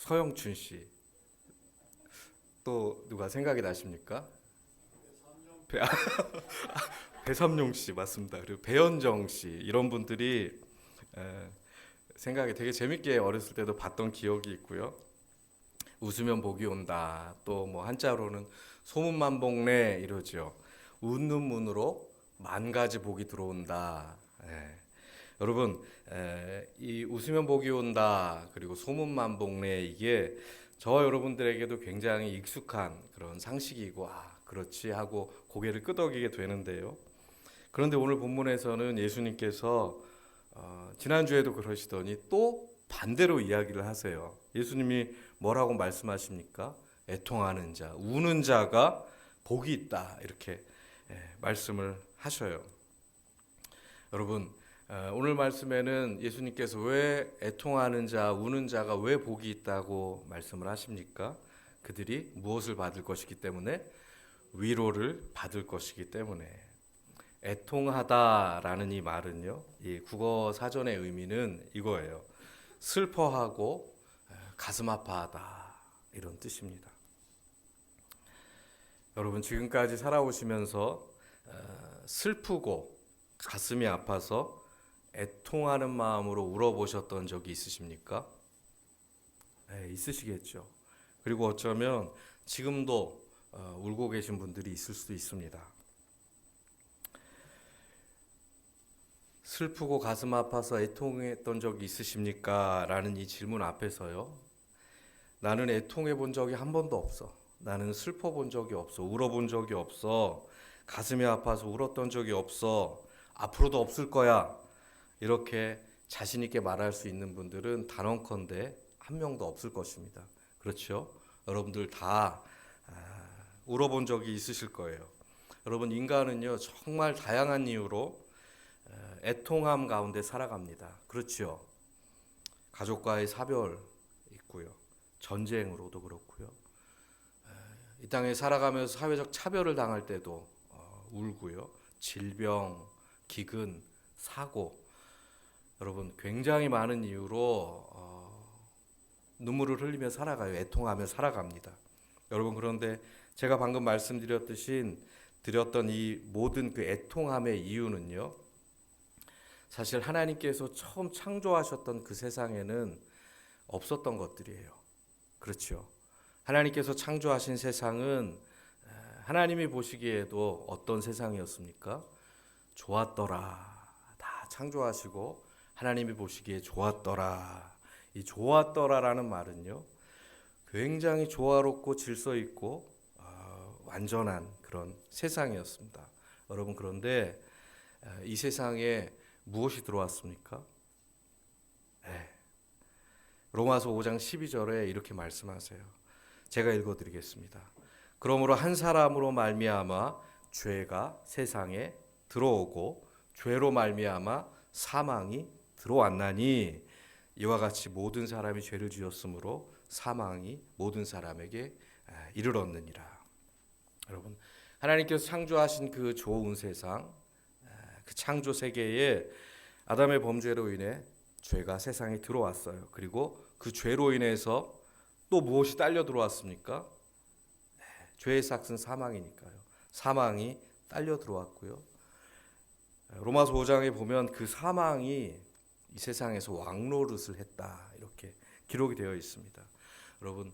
서영춘 씨. 또 누가 생각이 나십니까? 배, 배삼룡 씨 맞습니다. 그리고 배현정 씨 이런 분들이 에, 생각이 되게 재밌게 어렸을 때도 봤던 기억이 있고요. 웃으면 복이 온다. 또 뭐 한자로는 소문만복래 이러죠. 웃는 문으로 만 가지 복이 들어온다. 예. 여러분, 이 웃으면 복이 온다. 그리고 소문만복래 이게 저와 여러분들에게도 굉장히 익숙한 그런 상식이고 그렇지 하고 고개를 끄덕이게 되는데요. 그런데 오늘 본문에서는 예수님께서 지난주에도 그러시더니 또 반대로 이야기를 하세요. 예수님이 뭐라고 말씀하십니까? 애통하는 자, 우는 자가 복이 있다. 이렇게 말씀을 하셔요. 여러분, 오늘 말씀에는 예수님께서 왜 애통하는 자, 우는 자가 왜 복이 있다고 말씀을 하십니까? 그들이 무엇을 받을 것이기 때문에? 위로를 받을 것이기 때문에. 애통하다라는 이 말은요, 이 국어 사전의 의미는 이거예요. 슬퍼하고 가슴 아파하다 이런 뜻입니다. 여러분 지금까지 살아오시면서 슬프고 가슴이 아파서 애통하는 마음으로 울어보셨던 적이 있으십니까? 네, 있으시겠죠. 그리고 어쩌면 지금도 울고 계신 분들이 있을 수도 있습니다. 슬프고 가슴 아파서 애통했던 적이 있으십니까? 라는 이 질문 앞에서요. 나는 애통해 본 적이 한 번도 없어. 나는 슬퍼 본 적이 없어. 울어 본 적이 없어. 가슴이 아파서 울었던 적이 없어. 앞으로도 없을 거야. 이렇게 자신 있게 말할 수 있는 분들은 단언컨대 한 명도 없을 것입니다. 그렇죠? 여러분들 다 울어본 적이 있으실 거예요. 여러분 인간은요 정말 다양한 이유로 애통함 가운데 살아갑니다. 그렇죠? 가족과의 사별 있고요. 전쟁으로도 그렇고요. 이 땅에 살아가면서 사회적 차별을 당할 때도 울고요. 질병, 기근, 사고 여러분 굉장히 많은 이유로 눈물을 흘리며 살아가요. 애통하며 살아갑니다. 여러분 그런데 제가 방금 드렸던 이 모든 그 애통함의 이유는요. 사실 하나님께서 처음 창조하셨던 그 세상에는 없었던 것들이에요. 그렇죠. 하나님께서 창조하신 세상은 하나님이 보시기에도 어떤 세상이었습니까? 좋았더라. 다 창조하시고 하나님이 보시기에 좋았더라. 이 좋았더라라는 말은요. 굉장히 조화롭고 질서 있고 완전한 그런 세상이었습니다. 여러분 그런데 이 세상에 무엇이 들어왔습니까? 네. 로마서 5장 12절에 이렇게 말씀하세요. 제가 읽어드리겠습니다. 그러므로 한 사람으로 말미암아 죄가 세상에 들어오고 죄로 말미암아 사망이 들어왔나니 이와 같이 모든 사람이 죄를 지었으므로 사망이 모든 사람에게 이르렀느니라. 여러분 하나님께서 창조하신 그 좋은 세상 그 창조 세계에 아담의 범죄로 인해 죄가 세상에 들어왔어요. 그리고 그 죄로 인해서 또 무엇이 딸려 들어왔습니까? 죄의 삭은 사망이니까요. 사망이 딸려 들어왔고요. 로마서 5장에 보면 그 사망이 이 세상에서 왕노릇을 했다 이렇게 기록이 되어 있습니다. 여러분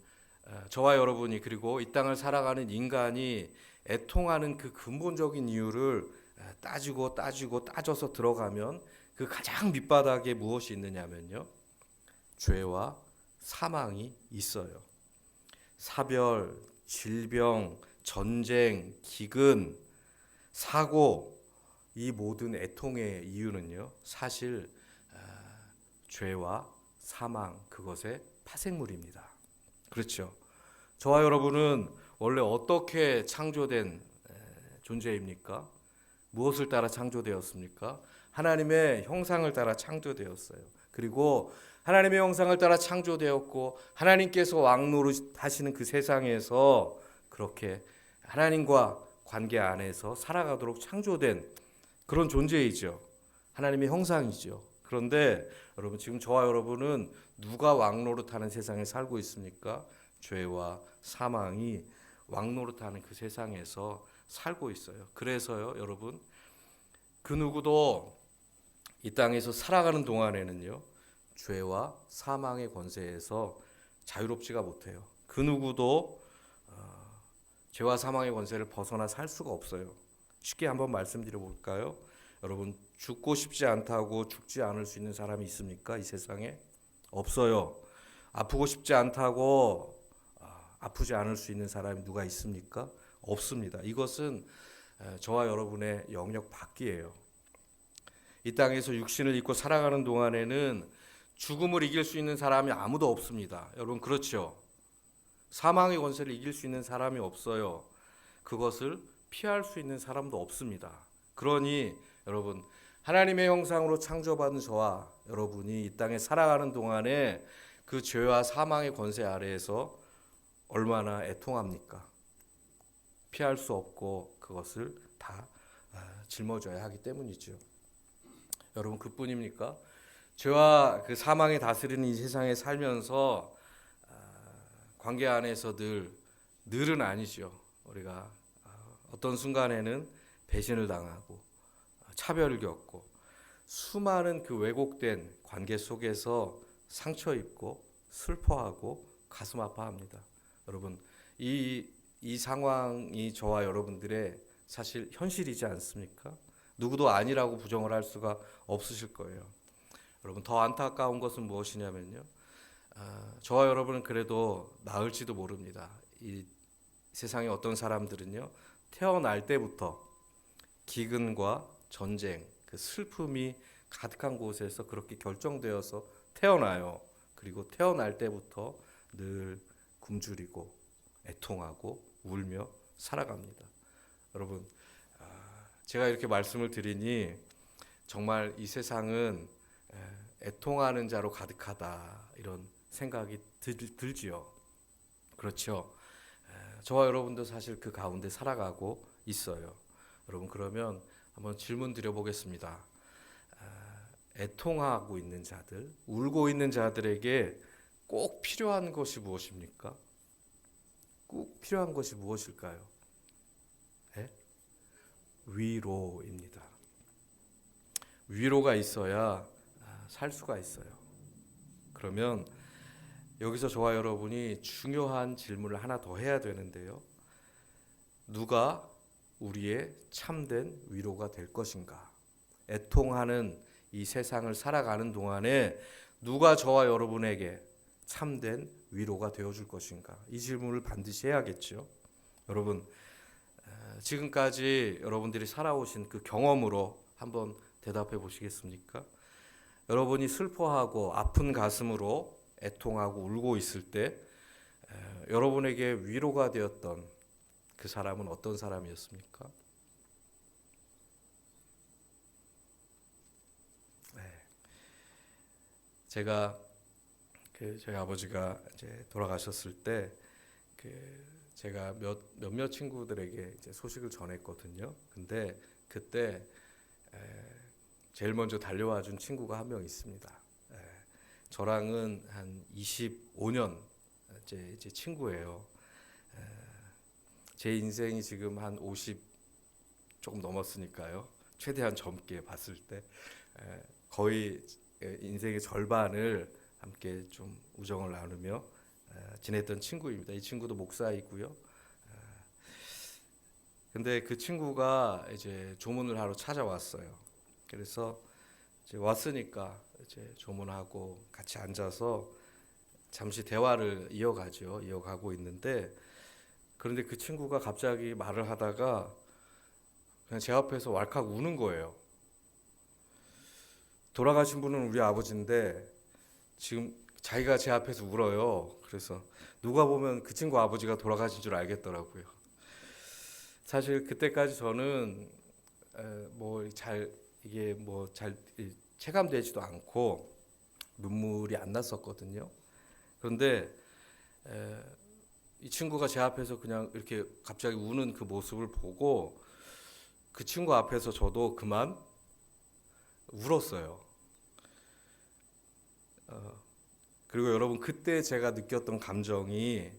저와 여러분이 그리고 이 땅을 살아가는 인간이 애통하는 그 근본적인 이유를 따져서 들어가면 그 가장 밑바닥에 무엇이 있느냐면요. 죄와 사망이 있어요. 사별, 질병, 전쟁, 기근, 사고 이 모든 애통의 이유는요. 사실 죄와 사망 그것의 파생물입니다. 그렇죠. 저와 여러분은 원래 어떻게 창조된 존재입니까? 무엇을 따라 창조되었습니까? 하나님의 형상을 따라 창조되었어요. 그리고 하나님의 형상을 따라 창조되었고 하나님께서 왕노릇 하시는 그 세상에서 그렇게 하나님과 관계 안에서 살아가도록 창조된 그런 존재이죠. 하나님의 형상이죠. 그런데 여러분 지금 저와 여러분은 누가 왕노릇하는 세상에 살고 있습니까? 죄와 사망이 왕노릇하는 그 세상에서 살고 있어요. 그래서요, 여러분 그 누구도 이 땅에서 살아가는 동안에는요, 죄와 사망의 권세에서 자유롭지가 못해요. 그 누구도 죄와 사망의 권세를 벗어나 살 수가 없어요. 쉽게 한번 말씀드려 볼까요? 여러분 죽고 싶지 않다고 죽지 않을 수 있는 사람이 있습니까? 이 세상에 없어요. 아프고 싶지 않다고 아프지 않을 수 있는 사람이 누가 있습니까? 없습니다. 이것은 저와 여러분의 영역 밖이에요. 이 땅에서 육신을 입고 살아가는 동안에는 죽음을 이길 수 있는 사람이 아무도 없습니다. 여러분 그렇죠? 사망의 권세를 이길 수 있는 사람이 없어요. 그것을 피할 수 있는 사람도 없습니다. 그러니 여러분 하나님의 형상으로 창조받은 저와 여러분이 이 땅에 살아가는 동안에 그 죄와 사망의 권세 아래에서 얼마나 애통합니까? 피할 수 없고 그것을 다 짊어져야 하기 때문이죠. 여러분 그뿐입니까? 죄와 그 사망이 다스리는 이 세상에 살면서 관계 안에서 늘은 아니죠. 우리가 어떤 순간에는 배신을 당하고 차별을 겪고 수많은 그 왜곡된 관계 속에서 상처 입고 슬퍼하고 가슴 아파합니다. 여러분 이 상황이 저와 여러분들의 사실 현실이지 않습니까? 누구도 아니라고 부정을 할 수가 없으실 거예요. 여러분 더 안타까운 것은 무엇이냐면요, 저와 여러분은 그래도 나을지도 모릅니다. 이 세상의 어떤 사람들은요, 태어날 때부터 기근과 전쟁, 그 슬픔이 가득한 곳에서 그렇게 결정되어서 태어나요. 그리고 태어날 때부터 늘 굶주리고 애통하고 울며 살아갑니다. 여러분 제가 이렇게 말씀을 드리니 정말 이 세상은 애통하는 자로 가득하다 이런 생각이 들지요. 그렇죠. 저와 여러분도 사실 그 가운데 살아가고 있어요. 여러분 그러면 한번 질문 드려보겠습니다. 애통하고 있는 자들, 울고 있는 자들에게 꼭 필요한 것이 무엇입니까? 꼭 필요한 것이 무엇일까요? 네? 위로입니다. 위로가 있어야 살 수가 있어요. 그러면 여기서 저와 여러분이 중요한 질문을 하나 더 해야 되는데요. 누가 우리의 참된 위로가 될 것인가? 애통하는 이 세상을 살아가는 동안에 누가 저와 여러분에게 참된 위로가 되어줄 것인가? 이 질문을 반드시 해야겠죠. 여러분 지금까지 여러분들이 살아오신 그 경험으로 한번 대답해 보시겠습니까? 여러분이 슬퍼하고 아픈 가슴으로 애통하고 울고 있을 때 여러분에게 위로가 되었던 그 사람은 어떤 사람이었습니까? 네. 제가 저희 아버지가 이제 돌아가셨을 때 제가 몇몇 친구들에게 이제 소식을 전했거든요. 근데 그때 제일 먼저 달려와 준 친구가 한 명 있습니다. 저랑은 한 25년 이제 친구예요. 제 인생이 지금 한 50 조금 넘었으니까요. 최대한 젊게 봤을 때 거의 인생의 절반을 함께 좀 우정을 나누며 지냈던 친구입니다. 이 친구도 목사이고요. 근데 그 친구가 이제 조문을 하러 찾아왔어요. 그래서 이제 왔으니까 이제 조문하고 같이 앉아서 잠시 대화를 이어가고 있는데, 그런데 그 친구가 갑자기 말을 하다가 그냥 제 앞에서 왈칵 우는 거예요. 돌아가신 분은 우리 아버지인데 지금 자기가 제 앞에서 울어요. 그래서 누가 보면 그 친구 아버지가 돌아가신 줄 알겠더라고요. 사실 그때까지 저는 이게 잘 체감되지도 않고 눈물이 안 났었거든요. 그런데 이 친구가 제 앞에서 그냥 이렇게 갑자기 우는 그 모습을 보고 그 친구 앞에서 저도 그만 울었어요. 그리고 여러분 그때 제가 느꼈던 감정이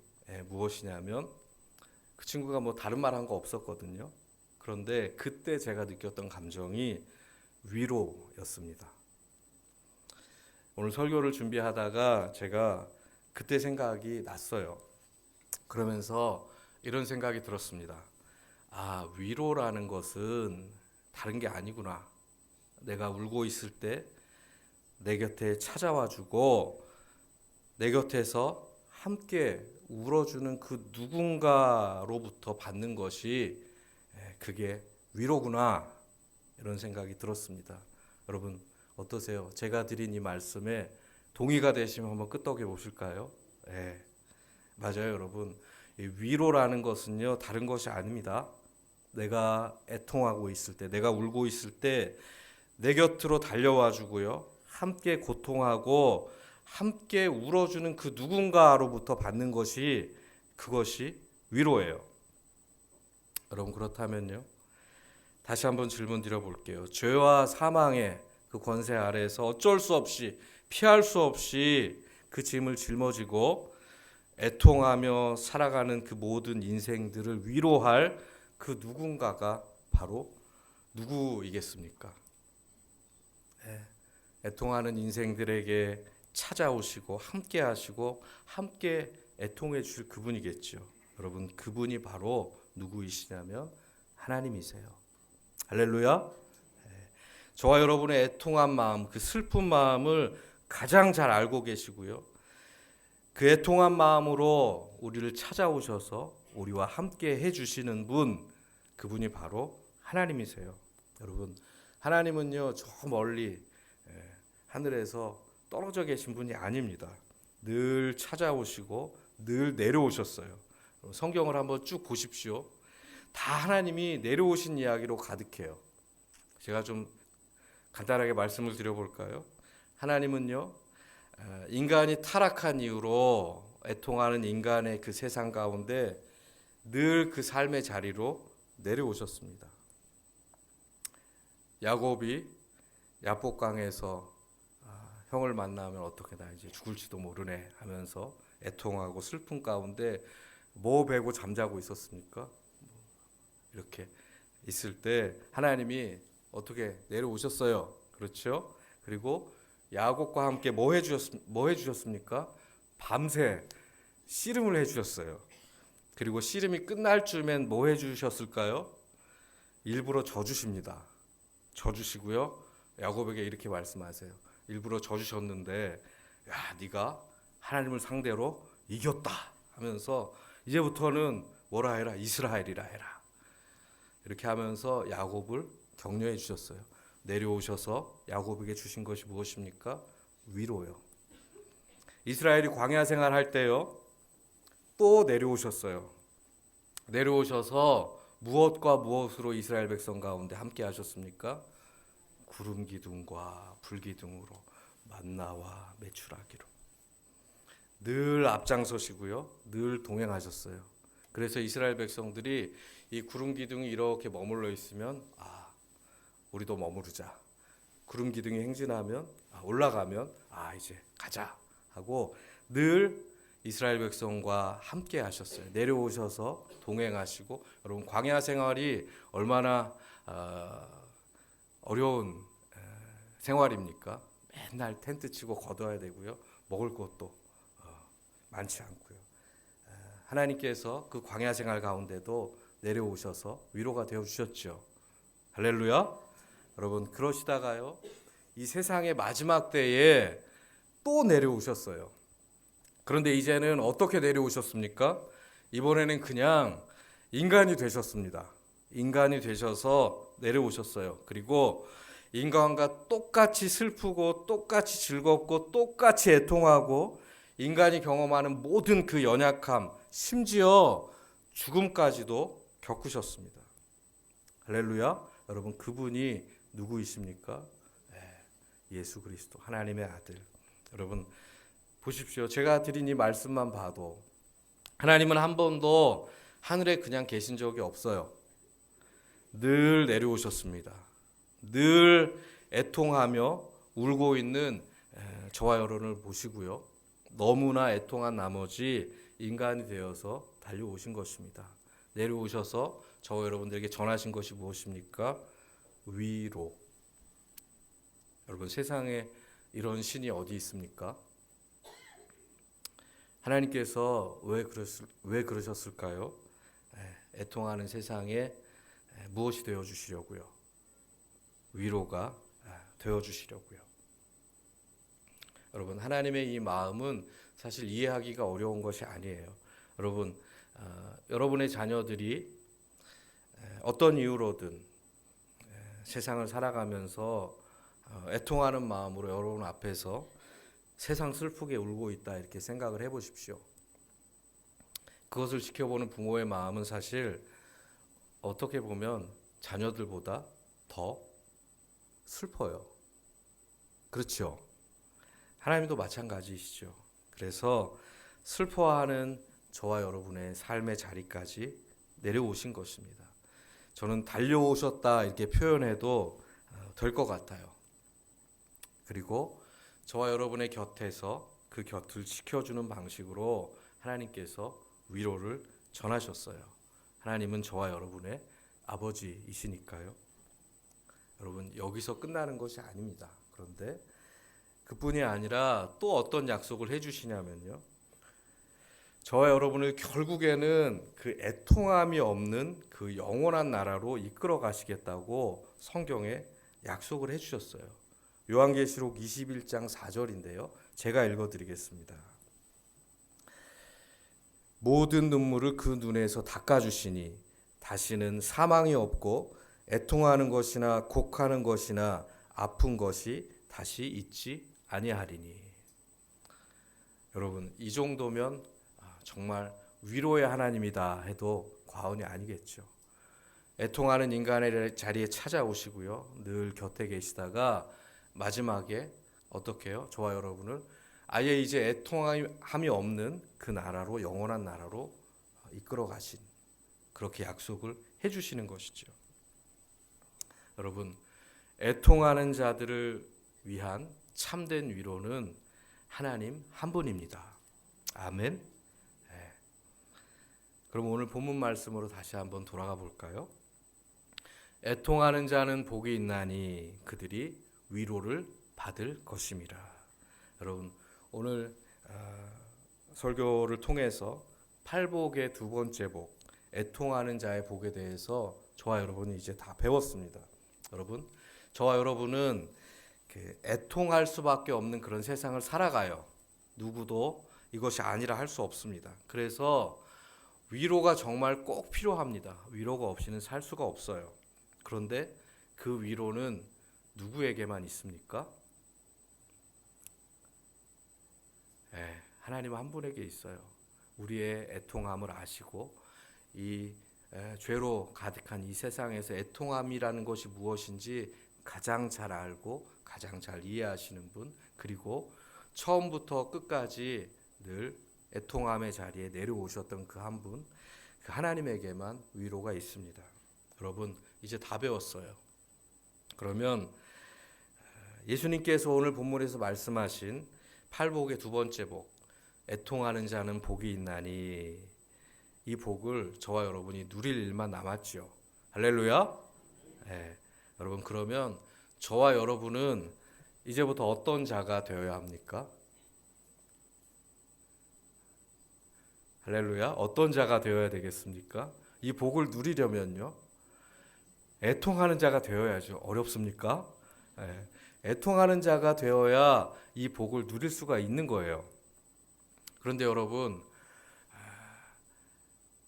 무엇이냐면 그 친구가 뭐 다른 말 한 거 없었거든요. 그런데 그때 제가 느꼈던 감정이 위로였습니다. 오늘 설교를 준비하다가 제가 그때 생각이 났어요. 그러면서 이런 생각이 들었습니다. 아, 위로라는 것은 다른 게 아니구나. 내가 울고 있을 때 내 곁에 찾아와 주고 내 곁에서 함께 울어주는 그 누군가로부터 받는 것이 그게 위로구나. 이런 생각이 들었습니다. 여러분 어떠세요? 제가 드린 이 말씀에 동의가 되시면 한번 끄떡여 보실까요? 네, 맞아요, 여러분. 이 위로라는 것은요 다른 것이 아닙니다. 내가 애통하고 있을 때, 내가 울고 있을 때 내 곁으로 달려와 주고요, 함께 고통하고 함께 울어주는 그 누군가로부터 받는 것이 그것이 위로예요. 여러분 그렇다면요, 다시 한번 질문 드려볼게요. 죄와 사망의 그 권세 아래에서 어쩔 수 없이 피할 수 없이 그 짐을 짊어지고 애통하며 살아가는 그 모든 인생들을 위로할 그 누군가가 바로 누구이겠습니까? 애통하는 인생들에게 찾아오시고 함께 하시고 함께 애통해 주실 그분이겠죠. 여러분 그분이 바로 누구이시냐면 하나님이세요. 할렐루야. 저와 여러분의 애통한 마음, 그 슬픈 마음을 가장 잘 알고 계시고요, 그 애통한 마음으로 우리를 찾아오셔서 우리와 함께 해주시는 분, 그분이 바로 하나님이세요. 여러분 하나님은요 저 멀리 하늘에서 떨어져 계신 분이 아닙니다. 늘 찾아오시고 늘 내려오셨어요. 성경을 한번 쭉 보십시오. 다 하나님이 내려오신 이야기로 가득해요. 제가 좀 간단하게 말씀을 드려볼까요? 하나님은요 인간이 타락한 이후로 애통하는 인간의 그 세상 가운데 늘 그 삶의 자리로 내려오셨습니다. 야곱이 야복강에서 형을 만나면 어떻게 나 이제 죽을지도 모르네 하면서 애통하고 슬픈 가운데 뭐 베고 잠자고 있었습니까? 이렇게 있을 때 하나님이 어떻게 내려오셨어요. 그렇죠? 그리고 야곱과 함께 뭐 해주셨습니까? 밤새 씨름을 해주셨어요. 그리고 씨름이 끝날 쯤엔 뭐 해주셨을까요? 일부러 져주십니다. 져주시고요, 야곱에게 이렇게 말씀하세요. 일부러 져주셨는데 야, 네가 하나님을 상대로 이겼다 하면서 이제부터는 뭐라 해라? 이스라엘이라 해라. 이렇게 하면서 야곱을 격려해 주셨어요. 내려오셔서 야곱에게 주신 것이 무엇입니까? 위로요. 이스라엘이 광야 생활할 때요 또 내려오셨어요. 내려오셔서 무엇과 무엇으로 이스라엘 백성 가운데 함께 하셨습니까? 구름 기둥과 불 기둥으로, 만나와 메추라기로 늘 앞장서시고요, 늘 동행하셨어요. 그래서 이스라엘 백성들이 이 구름 기둥이 이렇게 머물러 있으면 우리도 머무르자. 구름 기둥이 행진하면 올라가면 이제 가자 하고 늘 이스라엘 백성과 함께 하셨어요. 내려오셔서 동행하시고, 여러분 광야 생활이 얼마나 어려운 생활입니까? 맨날 텐트 치고 걷어야 되고요, 먹을 것도 많지 않고요. 하나님께서 그 광야 생활 가운데도 내려오셔서 위로가 되어 주셨죠. 할렐루야. 여러분 그러시다가요 이 세상의 마지막 때에 또 내려오셨어요. 그런데 이제는 어떻게 내려오셨습니까? 이번에는 그냥 인간이 되셨습니다. 인간이 되셔서 내려오셨어요. 그리고 인간과 똑같이 슬프고 똑같이 즐겁고 똑같이 애통하고 인간이 경험하는 모든 그 연약함, 심지어 죽음까지도 겪으셨습니다. 할렐루야. 여러분 그분이 누구이십니까? 예수 그리스도, 하나님의 아들. 여러분 보십시오. 제가 드린 이 말씀만 봐도 하나님은 한 번도 하늘에 그냥 계신 적이 없어요. 늘 내려오셨습니다. 늘 애통하며 울고 있는 저와 여러분을 보시고요. 너무나 애통한 나머지 인간이 되어서 달려오신 것입니다. 내려오셔서 저와 여러분들에게 전하신 것이 무엇입니까? 위로. 여러분, 세상에 이런 신이 어디 있습니까? 하나님께서 왜 그러셨을까요? 애통하는 세상에 무엇이 되어 주시려고요? 위로가 되어 주시려고요. 여러분, 하나님의 이 마음은 사실 이해하기가 어려운 것이 아니에요. 여러분, 여러분의 자녀들이 어떤 이유로든 세상을 살아가면서 애통하는 마음으로 여러분 앞에서 세상 슬프게 울고 있다 이렇게 생각을 해보십시오. 그것을 지켜보는 부모의 마음은 사실 어떻게 보면 자녀들보다 더 슬퍼요. 그렇죠? 하나님도 마찬가지이시죠. 그래서 슬퍼하는 저와 여러분의 삶의 자리까지 내려오신 것입니다. 저는 달려오셨다 이렇게 표현해도 될 것 같아요. 그리고 저와 여러분의 곁에서 그 곁을 지켜주는 방식으로 하나님께서 위로를 전하셨어요. 하나님은 저와 여러분의 아버지이시니까요. 여러분, 여기서 끝나는 것이 아닙니다. 그런데 그뿐이 아니라 또 어떤 약속을 해주시냐면요. 저와 여러분을 결국에는 그 애통함이 없는 그 영원한 나라로 이끌어 가시겠다고 성경에 약속을 해주셨어요. 요한계시록 21장 4절인데요. 제가 읽어드리겠습니다. 모든 눈물을 그 눈에서 닦아주시니 다시는 사망이 없고 애통하는 것이나 곡하는 것이나 아픈 것이 다시 있지 아니하리니. 여러분, 이 정도면 정말 위로의 하나님이다 해도 과언이 아니겠죠. 애통하는 인간의 자리에 찾아오시고요. 늘 곁에 계시다가 마지막에 어떻게 해요? 저와 여러분을 아예 이제 애통함이 없는 그 나라로, 영원한 나라로 이끌어 가신, 그렇게 약속을 해주시는 것이죠. 여러분, 애통하는 자들을 위한 참된 위로는 하나님 한 분입니다. 아멘. 네. 그럼 오늘 본문 말씀으로 다시 한번 돌아가 볼까요? 애통하는 자는 복이 있나니 그들이 위로를 받을 것임이라. 여러분, 오늘 설교를 통해서 팔복의 두 번째 복, 애통하는 자의 복에 대해서 저와 여러분이 이제 다 배웠습니다. 여러분, 저와 여러분은 애통할 수밖에 없는 그런 세상을 살아가요. 누구도 이것이 아니라 할 수 없습니다. 그래서 위로가 정말 꼭 필요합니다. 위로가 없이는 살 수가 없어요. 그런데 그 위로는 누구에게만 있습니까? 하나님 한 분에게 있어요. 우리의 애통함을 아시고 이 죄로 가득한 이 세상에서 애통함이라는 것이 무엇인지 가장 잘 알고 가장 잘 이해하시는 분, 그리고 처음부터 끝까지 늘 애통함의 자리에 내려오셨던 그 한 분, 그 하나님에게만 위로가 있습니다. 여러분, 이제 다 배웠어요. 그러면 예수님께서 오늘 본문에서 말씀하신 팔복의 두 번째 복, 애통하는 자는 복이 있나니, 이 복을 저와 여러분이 누릴 일만 남았죠. 할렐루야. 네. 여러분, 그러면 저와 여러분은 이제부터 어떤 자가 되어야 합니까? 할렐루야. 어떤 자가 되어야 되겠습니까? 이 복을 누리려면요, 애통하는 자가 되어야죠. 어렵습니까? 네. 애통하는 자가 되어야 이 복을 누릴 수가 있는 거예요. 그런데 여러분,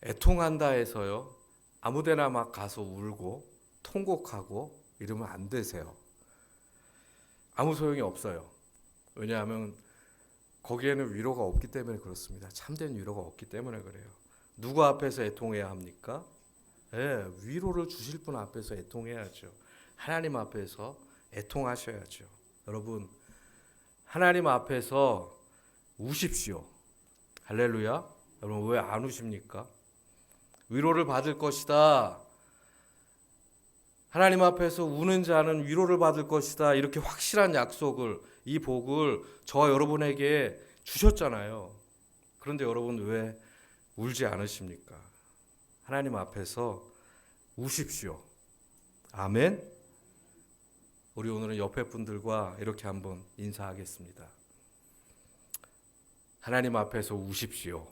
애통한다 해서요, 아무데나 막 가서 울고 통곡하고 이러면 안 되세요. 아무 소용이 없어요. 왜냐하면 거기에는 위로가 없기 때문에 그렇습니다. 참된 위로가 없기 때문에 그래요. 누구 앞에서 애통해야 합니까? 위로를 주실 분 앞에서 애통해야죠. 하나님 앞에서 애통하셔야죠. 여러분, 하나님 앞에서 우십시오. 할렐루야. 여러분, 왜 안 우십니까? 위로를 받을 것이다. 하나님 앞에서 우는 자는 위로를 받을 것이다. 이렇게 확실한 약속을, 이 복을 저와 여러분에게 주셨잖아요. 그런데 여러분 왜 울지 않으십니까? 하나님 앞에서 우십시오. 아멘. 우리 오늘은 옆에 분들과 이렇게 한번 인사하겠습니다. 하나님 앞에서 우십시오.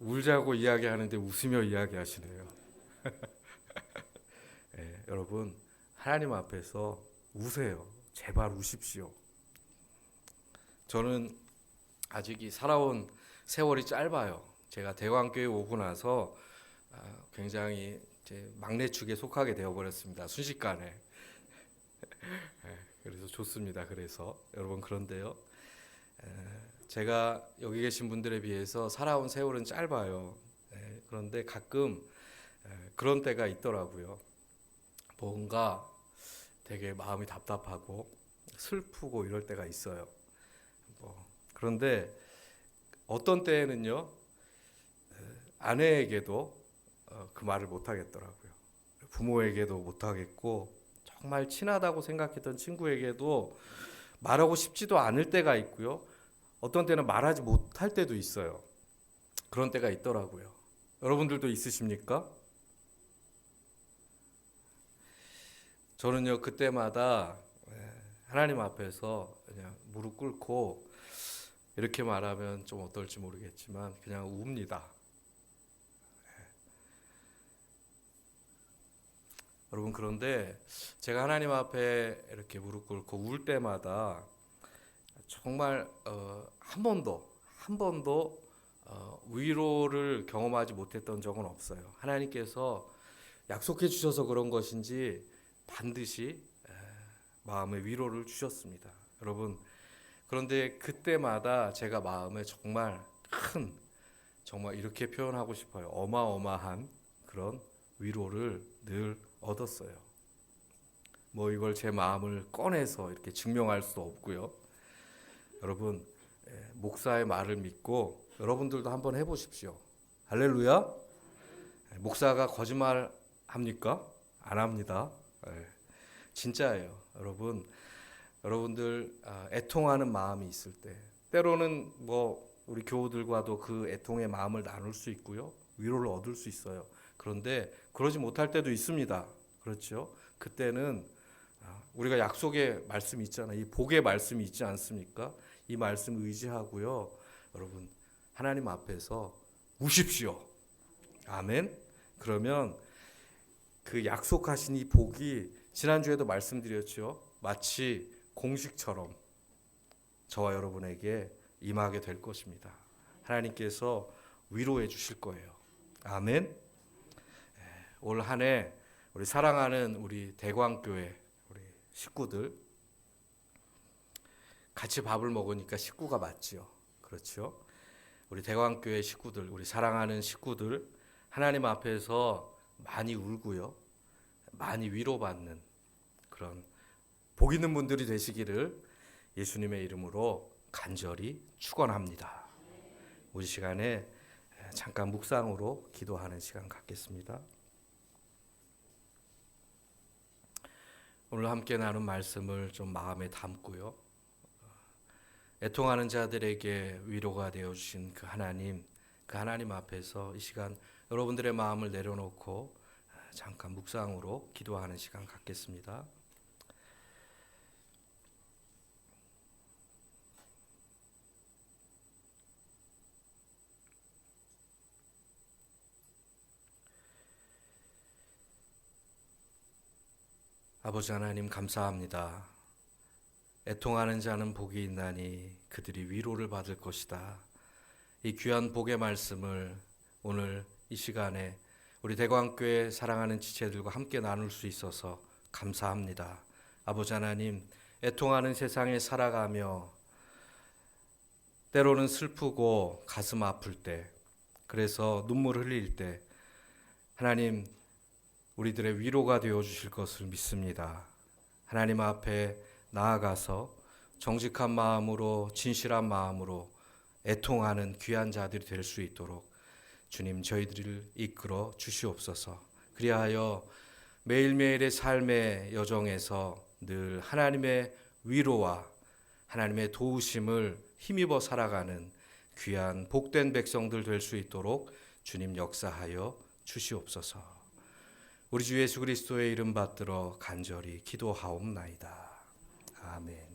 울자고 이야기하는데 웃으며 이야기하시네요. 네, 여러분 하나님 앞에서 우세요. 제발 우십시오. 저는 아직 이 살아온 세월이 짧아요. 제가 대광교회 오고 나서 굉장히 제 막내 축에 속하게 되어버렸습니다. 순식간에. 그래서 좋습니다. 그래서 여러분 그런데요. 제가 여기 계신 분들에 비해서 살아온 세월은 짧아요. 그런데 가끔 그런 때가 있더라고요. 뭔가 되게 마음이 답답하고 슬프고 이럴 때가 있어요. 그런데 어떤 때에는요, 아내에게도 그 말을 못 하겠더라고요. 부모에게도 못 하겠고, 정말 친하다고 생각했던 친구에게도 말하고 싶지도 않을 때가 있고요. 어떤 때는 말하지 못할 때도 있어요. 그런 때가 있더라고요. 여러분들도 있으십니까? 저는요, 그때마다 하나님 앞에서 그냥 무릎 꿇고 이렇게 말하면 좀 어떨지 모르겠지만 그냥 웁니다. 여러분 그런데 제가 하나님 앞에 이렇게 무릎 꿇고 울 때마다 정말 한 번도 위로를 경험하지 못했던 적은 없어요. 하나님께서 약속해 주셔서 그런 것인지 반드시 마음의 위로를 주셨습니다. 여러분 그런데 그때마다 제가 마음에 정말 이렇게 표현하고 싶어요. 어마어마한 그런 위로를 늘 얻었어요. 뭐 이걸 제 마음을 꺼내서 이렇게 증명할 수도 없고요. 여러분 목사의 말을 믿고 여러분들도 한번 해보십시오. 할렐루야. 목사가 거짓말 합니까? 안 합니다. 진짜예요. 여러분들 애통하는 마음이 있을 때 때로는 뭐 우리 교우들과도 그 애통의 마음을 나눌 수 있고요. 위로를 얻을 수 있어요. 그런데 그러지 못할 때도 있습니다. 그렇죠? 그때는 우리가 약속의 말씀이 있잖아요. 이 복의 말씀이 있지 않습니까? 이 말씀 의지하고요. 여러분 하나님 앞에서 우십시오. 아멘. 그러면 그 약속하신 이 복이 지난주에도 말씀드렸죠. 마치 공식처럼 저와 여러분에게 임하게 될 것입니다. 하나님께서 위로해 주실 거예요. 아멘. 올 한 해 우리 사랑하는 우리 대광교회 우리 식구들 같이 밥을 먹으니까 식구가 맞지요. 그렇죠? 우리 대광교회 식구들, 우리 사랑하는 식구들 하나님 앞에서 많이 울고요. 많이 위로받는 그런 복 있는 분들이 되시기를 예수님의 이름으로 간절히 축원합니다. 우리 시간에 잠깐 묵상으로 기도하는 시간 갖겠습니다. 오늘 함께 나눈 말씀을 좀 마음에 담고요. 애통하는 자들에게 위로가 되어 주신 그 하나님 앞에서 이 시간 여러분들의 마음을 내려놓고 잠깐 묵상으로 기도하는 시간 갖겠습니다. 아버지 하나님 감사합니다. 애통하는 자는 복이 있나니 그들이 위로를 받을 것이다. 이 귀한 복의 말씀을 오늘 이 시간에 우리 대광교회 사랑하는 지체들과 함께 나눌 수 있어서 감사합니다. 아버지 하나님, 애통하는 세상에 살아가며 때로는 슬프고 가슴 아플 때, 그래서 눈물 흘릴 때 하나님 우리들의 위로가 되어 주실 것을 믿습니다. 하나님 앞에 나아가서 정직한 마음으로 진실한 마음으로 애통하는 귀한 자들이 될 수 있도록 주님 저희들을 이끌어 주시옵소서. 그리하여 매일매일의 삶의 여정에서 늘 하나님의 위로와 하나님의 도우심을 힘입어 살아가는 귀한 복된 백성들 될 수 있도록 주님 역사하여 주시옵소서. 우리 주 예수 그리스도의 이름 받들어 간절히 기도하옵나이다. 아멘.